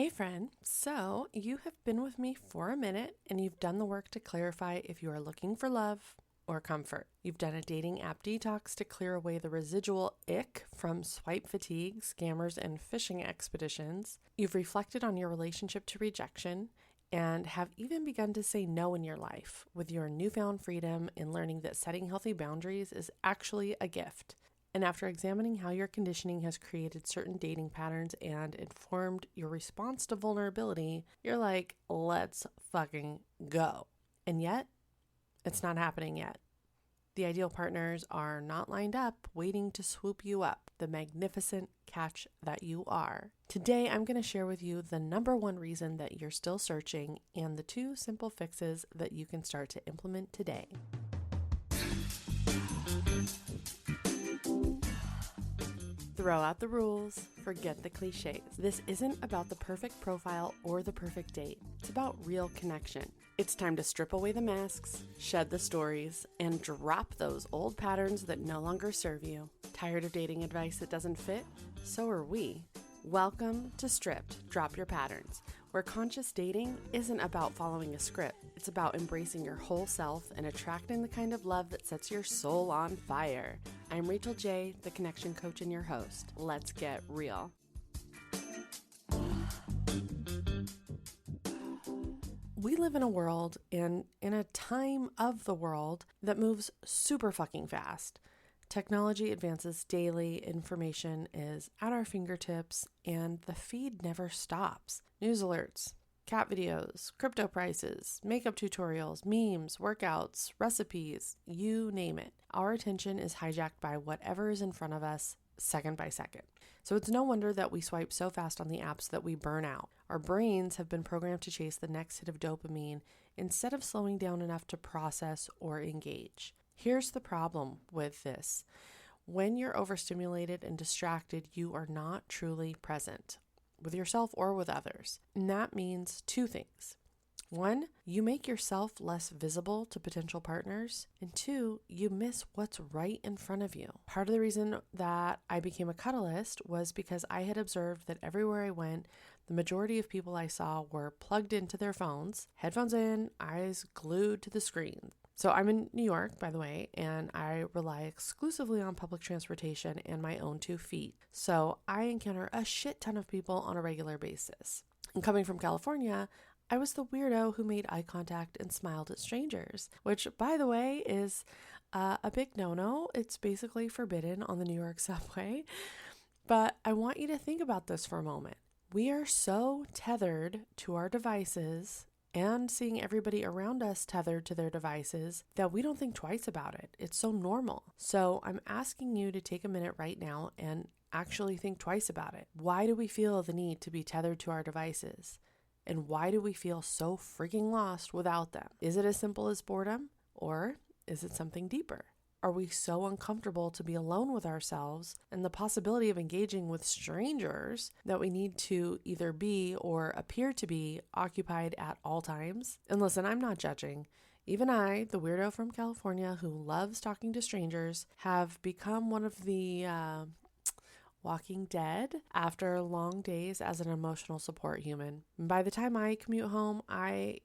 Hey friend, so you have been with me for a minute and you've done the work to clarify if you are looking for love or comfort. You've done a dating app detox to clear away the residual ick from swipe fatigue, scammers, and phishing expeditions. You've reflected on your relationship to rejection and have even begun to say no in your life with your newfound freedom in learning that setting healthy boundaries is actually a gift. And after examining how your conditioning has created certain dating patterns and informed your response to vulnerability, you're like, let's fucking go. And yet, it's not happening yet. The ideal partners are not lined up, waiting to swoop you up, the magnificent catch that you are. Today, I'm going to share with you the number one reason that you're still searching and the 2 simple fixes that you can start to implement today. Throw out the rules, forget the cliches. This isn't about the perfect profile or the perfect date. It's about real connection. It's time to strip away the masks, shed the stories, and drop those old patterns that no longer serve you. Tired of dating advice that doesn't fit? So are we. Welcome to Stripped, Drop Your Patterns, where conscious dating isn't about following a script. It's about embracing your whole self and attracting the kind of love that sets your soul on fire. I'm Rachel J., the connection coach and your host. Let's get real. We live in a world and in a time of the world that moves super fucking fast. Technology advances daily, information is at our fingertips, and the feed never stops. News alerts, cat videos, crypto prices, makeup tutorials, memes, workouts, recipes, you name it. Our attention is hijacked by whatever is in front of us second by second. So it's no wonder that we swipe so fast on the apps that we burn out. Our brains have been programmed to chase the next hit of dopamine instead of slowing down enough to process or engage. Here's the problem with this. When you're overstimulated and distracted, you are not truly present with yourself or with others. And that means 2 things. 1, you make yourself less visible to potential partners. And 2, you miss what's right in front of you. Part of the reason that I became a cuddleist was because I had observed that everywhere I went, the majority of people I saw were plugged into their phones, headphones in, eyes glued to the screen. So I'm in New York, by the way, and I rely exclusively on public transportation and my own 2 feet. So I encounter a shit ton of people on a regular basis. And coming from California, I was the weirdo who made eye contact and smiled at strangers, which, by the way, is a big no-no. It's basically forbidden on the New York subway. But I want you to think about this for a moment. We are so tethered to our devices and seeing everybody around us tethered to their devices that we don't think twice about it. It's so normal. So I'm asking you to take a minute right now and actually think twice about it. Why do we feel the need to be tethered to our devices? And why do we feel so freaking lost without them? Is it as simple as boredom, or is it something deeper? Are we so uncomfortable to be alone with ourselves and the possibility of engaging with strangers that we need to either be or appear to be occupied at all times? And listen, I'm not judging. Even I, the weirdo from California who loves talking to strangers, have become one of the walking dead after long days as an emotional support human. And by the time I commute home, I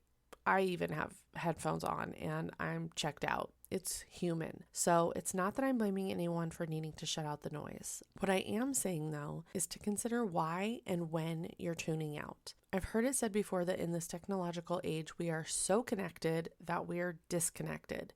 even have headphones on and I'm checked out. It's human. So it's not that I'm blaming anyone for needing to shut out the noise. What I am saying, though, is to consider why and when you're tuning out. I've heard it said before that in this technological age, we are so connected that we're disconnected.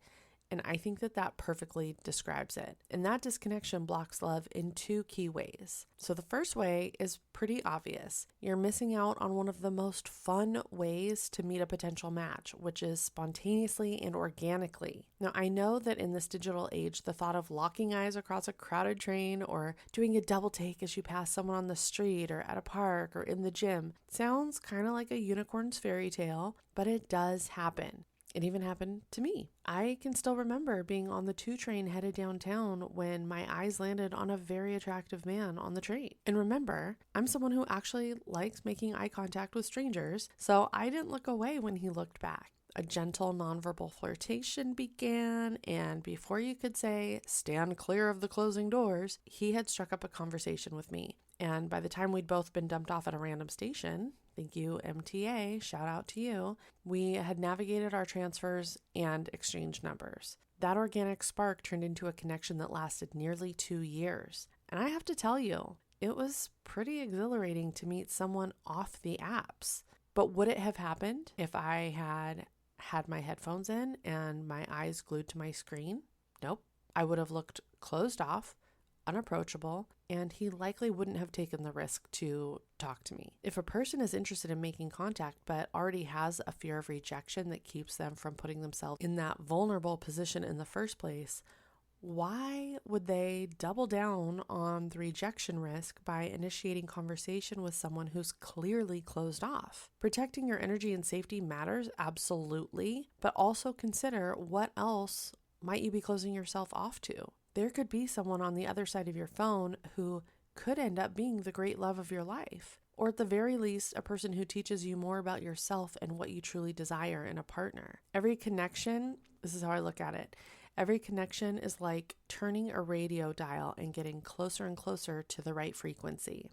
And I think that that perfectly describes it. And that disconnection blocks love in 2 key ways. So the first way is pretty obvious. You're missing out on one of the most fun ways to meet a potential match, which is spontaneously and organically. Now, I know that in this digital age, the thought of locking eyes across a crowded train or doing a double take as you pass someone on the street or at a park or in the gym sounds kind of like a unicorn's fairy tale, but it does happen. It even happened to me. I can still remember being on the 2 train headed downtown when my eyes landed on a very attractive man on the train. And remember, I'm someone who actually likes making eye contact with strangers, so I didn't look away when he looked back. A gentle nonverbal flirtation began, and before you could say, stand clear of the closing doors, he had struck up a conversation with me. And by the time we'd both been dumped off at a random station, Thank you, MTA. Shout out to you. We had navigated our transfers and exchanged numbers. That organic spark turned into a connection that lasted nearly 2 years. And I have to tell you, it was pretty exhilarating to meet someone off the apps. But would it have happened if I had my headphones in and my eyes glued to my screen? Nope. I would have looked closed off, unapproachable, and he likely wouldn't have taken the risk to talk to me. If a person is interested in making contact but already has a fear of rejection that keeps them from putting themselves in that vulnerable position in the first place, why would they double down on the rejection risk by initiating conversation with someone who's clearly closed off? Protecting your energy and safety matters, absolutely, but also consider what else might you be closing yourself off to. There could be someone on the other side of your phone who could end up being the great love of your life, or at the very least, a person who teaches you more about yourself and what you truly desire in a partner. Every connection, this is how I look at it, every connection is like turning a radio dial and getting closer and closer to the right frequency.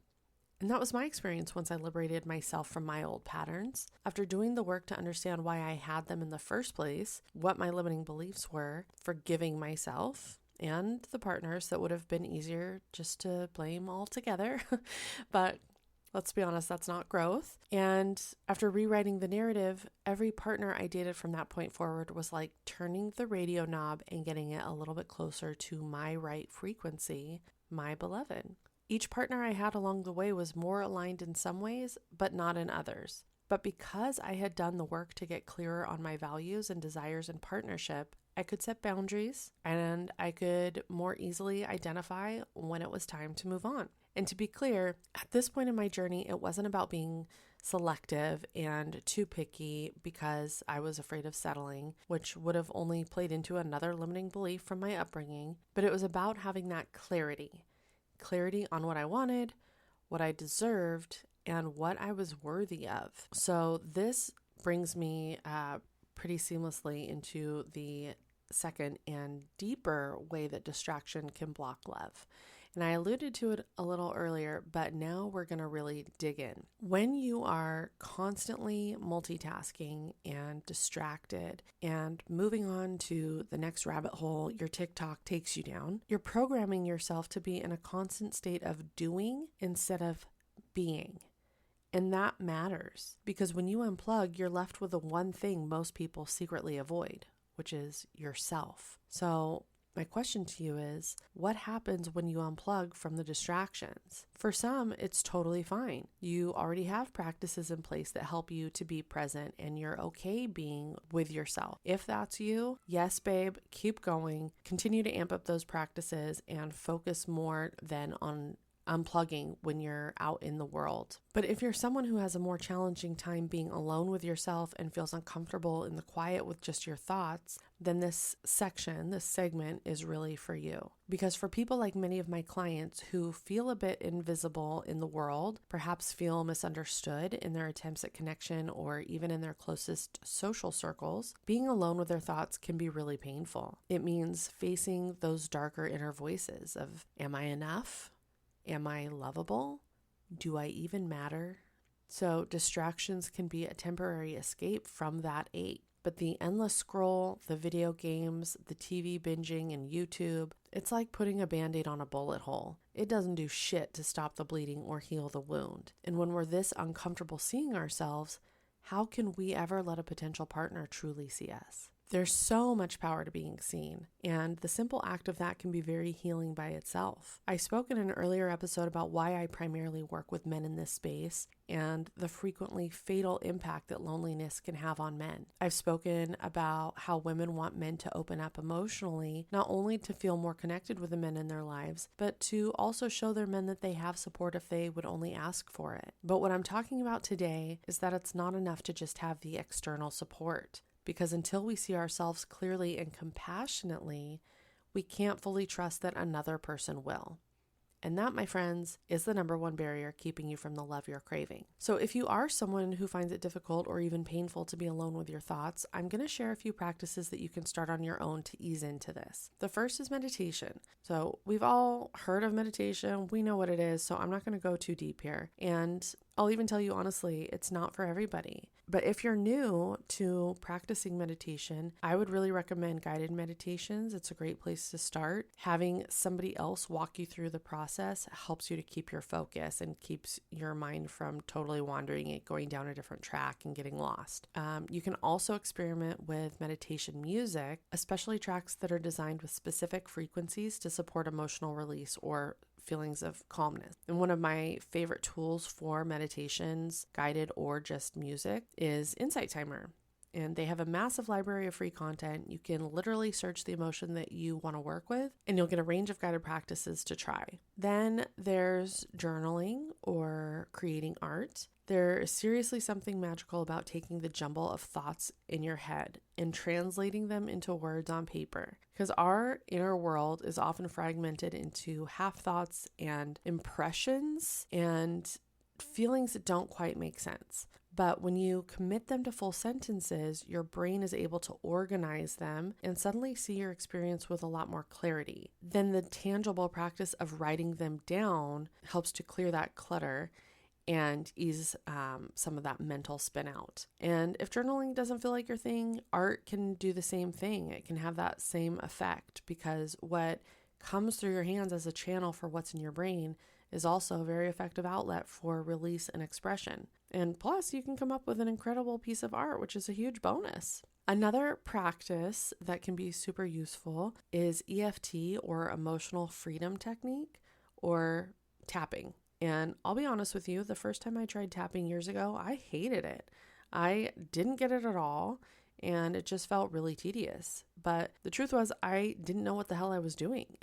And that was my experience once I liberated myself from my old patterns. After doing the work to understand why I had them in the first place, what my limiting beliefs were, forgiving myself and the partners that would have been easier just to blame altogether. But let's be honest, that's not growth. And after rewriting the narrative, every partner I dated from that point forward was like turning the radio knob and getting it a little bit closer to my right frequency, my beloved. Each partner I had along the way was more aligned in some ways, but not in others. But because I had done the work to get clearer on my values and desires in partnership, I could set boundaries and I could more easily identify when it was time to move on. And to be clear, at this point in my journey, it wasn't about being selective and too picky because I was afraid of settling, which would have only played into another limiting belief from my upbringing. But it was about having that clarity on what I wanted, what I deserved, and what I was worthy of. So this brings me pretty seamlessly into the second and deeper way that distraction can block love. And I alluded to it a little earlier, but now we're going to really dig in. When you are constantly multitasking and distracted and moving on to the next rabbit hole your TikTok takes you down, you're programming yourself to be in a constant state of doing instead of being. And that matters because when you unplug, you're left with the one thing most people secretly avoid, which is yourself. So my question to you is, what happens when you unplug from the distractions? For some, it's totally fine. You already have practices in place that help you to be present and you're okay being with yourself. If that's you, yes, babe, keep going. Continue to amp up those practices and focus more then on unplugging when you're out in the world. But if you're someone who has a more challenging time being alone with yourself and feels uncomfortable in the quiet with just your thoughts, then this segment is really for you. Because for people like many of my clients who feel a bit invisible in the world, perhaps feel misunderstood in their attempts at connection or even in their closest social circles, being alone with their thoughts can be really painful. It means facing those darker inner voices of, am I enough? Am I lovable? Do I even matter? So distractions can be a temporary escape from that ache. But the endless scroll, the video games, the TV binging, and YouTube, it's like putting a Band-Aid on a bullet hole. It doesn't do shit to stop the bleeding or heal the wound. And when we're this uncomfortable seeing ourselves, how can we ever let a potential partner truly see us? There's so much power to being seen, and the simple act of that can be very healing by itself. I spoke in an earlier episode about why I primarily work with men in this space and the frequently fatal impact that loneliness can have on men. I've spoken about how women want men to open up emotionally, not only to feel more connected with the men in their lives, but to also show their men that they have support if they would only ask for it. But what I'm talking about today is that it's not enough to just have the external support. Because until we see ourselves clearly and compassionately, we can't fully trust that another person will. And that, my friends, is the number one barrier keeping you from the love you're craving. So if you are someone who finds it difficult or even painful to be alone with your thoughts, I'm going to share a few practices that you can start on your own to ease into this. The first is meditation. So we've all heard of meditation. We know what it is, so I'm not going to go too deep here. And I'll even tell you honestly, it's not for everybody. But if you're new to practicing meditation, I would really recommend guided meditations. It's a great place to start. Having somebody else walk you through the process helps you to keep your focus and keeps your mind from totally wandering it, going down a different track and getting lost. You can also experiment with meditation music, especially tracks that are designed with specific frequencies to support emotional release or feelings of calmness. And one of my favorite tools for meditations, guided or just music, is Insight Timer. And they have a massive library of free content. You can literally search the emotion that you want to work with, and you'll get a range of guided practices to try. Then there's journaling or creating art. There is seriously something magical about taking the jumble of thoughts in your head and translating them into words on paper, because our inner world is often fragmented into half thoughts and impressions and feelings that don't quite make sense. But when you commit them to full sentences, your brain is able to organize them and suddenly see your experience with a lot more clarity. Then the tangible practice of writing them down helps to clear that clutter and ease some of that mental spin out. And if journaling doesn't feel like your thing, art can do the same thing. It can have that same effect, because what comes through your hands as a channel for what's in your brain is also a very effective outlet for release and expression. And plus, you can come up with an incredible piece of art, which is a huge bonus. Another practice that can be super useful is EFT, or emotional freedom technique, or tapping. And I'll be honest with you, the first time I tried tapping years ago, I hated it. I didn't get it at all, and it just felt really tedious. But the truth was, I didn't know what the hell I was doing.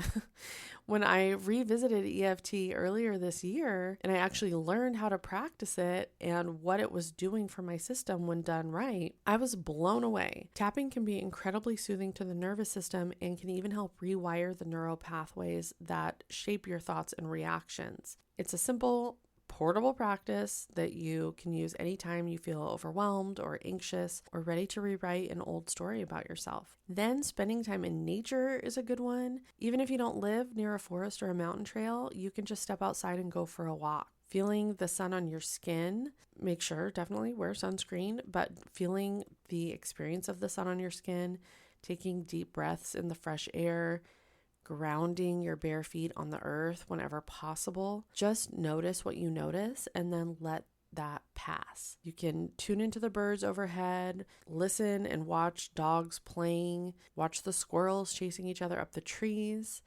When I revisited EFT earlier this year, and I actually learned how to practice it and what it was doing for my system when done right, I was blown away. Tapping can be incredibly soothing to the nervous system and can even help rewire the neural pathways that shape your thoughts and reactions. It's a simple, portable practice that you can use anytime you feel overwhelmed or anxious or ready to rewrite an old story about yourself. Then spending time in nature is a good one. Even if you don't live near a forest or a mountain trail, you can just step outside and go for a walk. Feeling the sun on your skin, make sure definitely wear sunscreen, but feeling the experience of the sun on your skin, taking deep breaths in the fresh air, grounding your bare feet on the earth whenever possible. Just notice what you notice and then let that pass. You can tune into the birds overhead, listen and watch dogs playing, watch the squirrels chasing each other up the trees.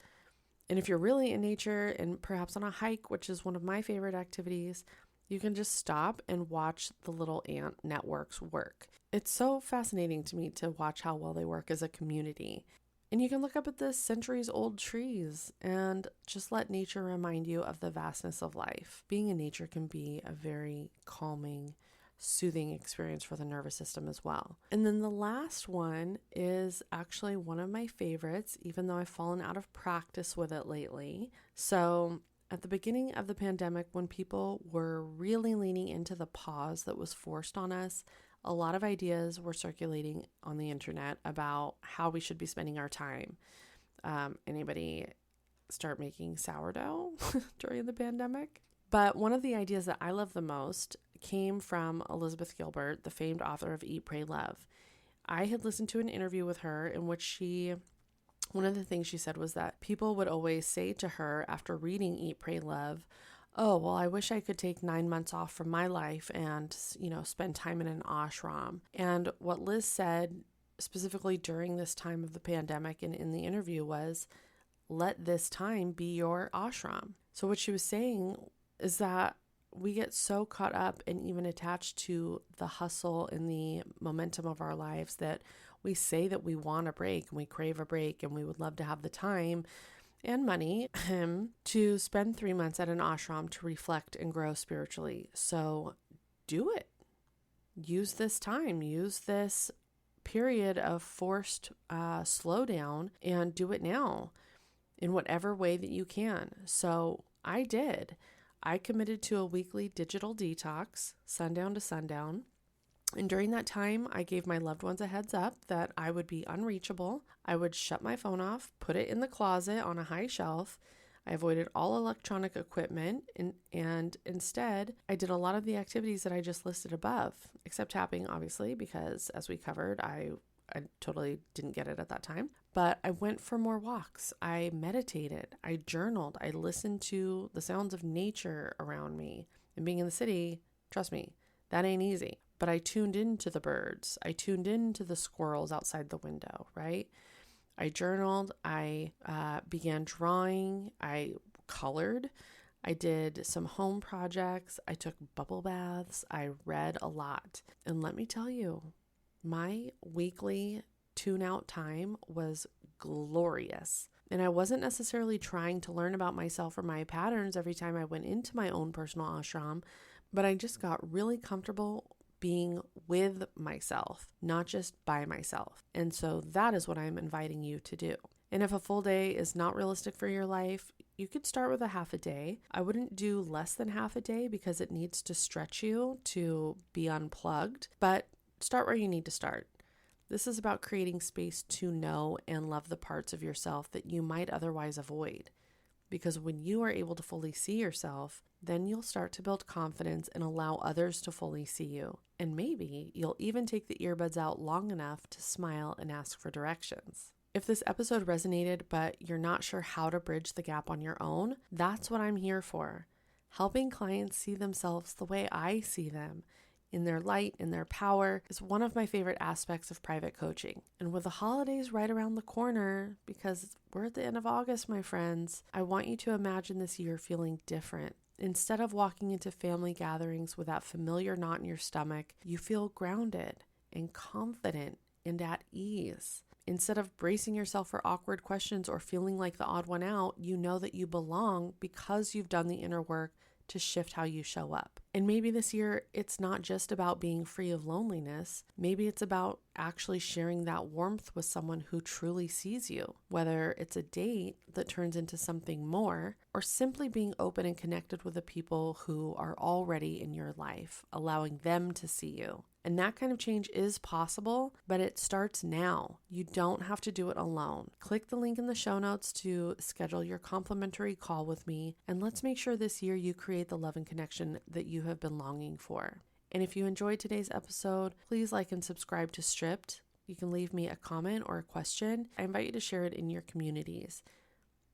And if you're really in nature and perhaps on a hike, which is one of my favorite activities, you can just stop and watch the little ant networks work. It's so fascinating to me to watch how well they work as a community. And you can look up at the centuries-old trees and just let nature remind you of the vastness of life. Being in nature can be a very calming, soothing experience for the nervous system as well. And then the last one is actually one of my favorites, even though I've fallen out of practice with it lately. So at the beginning of the pandemic, when people were really leaning into the pause that was forced on us, a lot of ideas were circulating on the internet about how we should be spending our time. Anybody start making sourdough during the pandemic? But one of the ideas that I love the most came from Elizabeth Gilbert, the famed author of Eat, Pray, Love. I had listened to an interview with her in which one of the things she said was that people would always say to her after reading Eat, Pray, Love, oh, well, I wish I could take 9 months off from my life and, spend time in an ashram. And what Liz said specifically during this time of the pandemic and in the interview was, let this time be your ashram. So what she was saying is that we get so caught up and even attached to the hustle and the momentum of our lives that we say that we want a break and we crave a break and we would love to have the time and money to spend 3 months at an ashram to reflect and grow spiritually. So do it. Use this time. Use this period of forced slowdown and do it now in whatever way that you can. So I did. I committed to a weekly digital detox, sundown to sundown. And during that time, I gave my loved ones a heads up that I would be unreachable. I would shut my phone off, put it in the closet on a high shelf. I avoided all electronic equipment and instead I did a lot of the activities that I just listed above, except tapping, obviously, because as we covered, I totally didn't get it at that time. But I went for more walks. I meditated. I journaled. I listened to the sounds of nature around me. And being in the city, trust me, that ain't easy. But I tuned into the birds. I tuned into the squirrels outside the window, right? I journaled. I began drawing. I colored. I did some home projects. I took bubble baths. I read a lot. And let me tell you, my weekly tune out time was glorious. And I wasn't necessarily trying to learn about myself or my patterns every time I went into my own personal ashram, but I just got really comfortable being with myself, not just by myself. And so that is what I'm inviting you to do. And if a full day is not realistic for your life, you could start with a half a day. I wouldn't do less than half a day because it needs to stretch you to be unplugged, but start where you need to start. This is about creating space to know and love the parts of yourself that you might otherwise avoid. Because when you are able to fully see yourself, then you'll start to build confidence and allow others to fully see you. And maybe you'll even take the earbuds out long enough to smile and ask for directions. If this episode resonated, but you're not sure how to bridge the gap on your own, that's what I'm here for. Helping clients see themselves the way I see them, in their light, in their power, is one of my favorite aspects of private coaching. And with the holidays right around the corner, because we're at the end of August, my friends, I want you to imagine this year feeling different. Instead of walking into family gatherings with that familiar knot in your stomach, you feel grounded and confident and at ease. Instead of bracing yourself for awkward questions or feeling like the odd one out, you know that you belong because you've done the inner work to shift how you show up. And maybe this year, it's not just about being free of loneliness. Maybe it's about actually sharing that warmth with someone who truly sees you, whether it's a date that turns into something more, or simply being open and connected with the people who are already in your life, allowing them to see you. And that kind of change is possible, but it starts now. You don't have to do it alone. Click the link in the show notes to schedule your complimentary call with me, and let's make sure this year you create the love and connection that you have been longing for. And if you enjoyed today's episode, please like and subscribe to Stripped. You can leave me a comment or a question. I invite you to share it in your communities.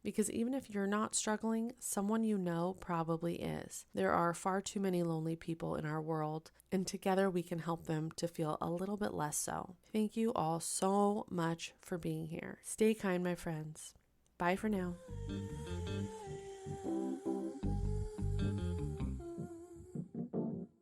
Because even if you're not struggling, someone you know probably is. There are far too many lonely people in our world, and together we can help them to feel a little bit less so. Thank you all so much for being here. Stay kind, my friends. Bye for now.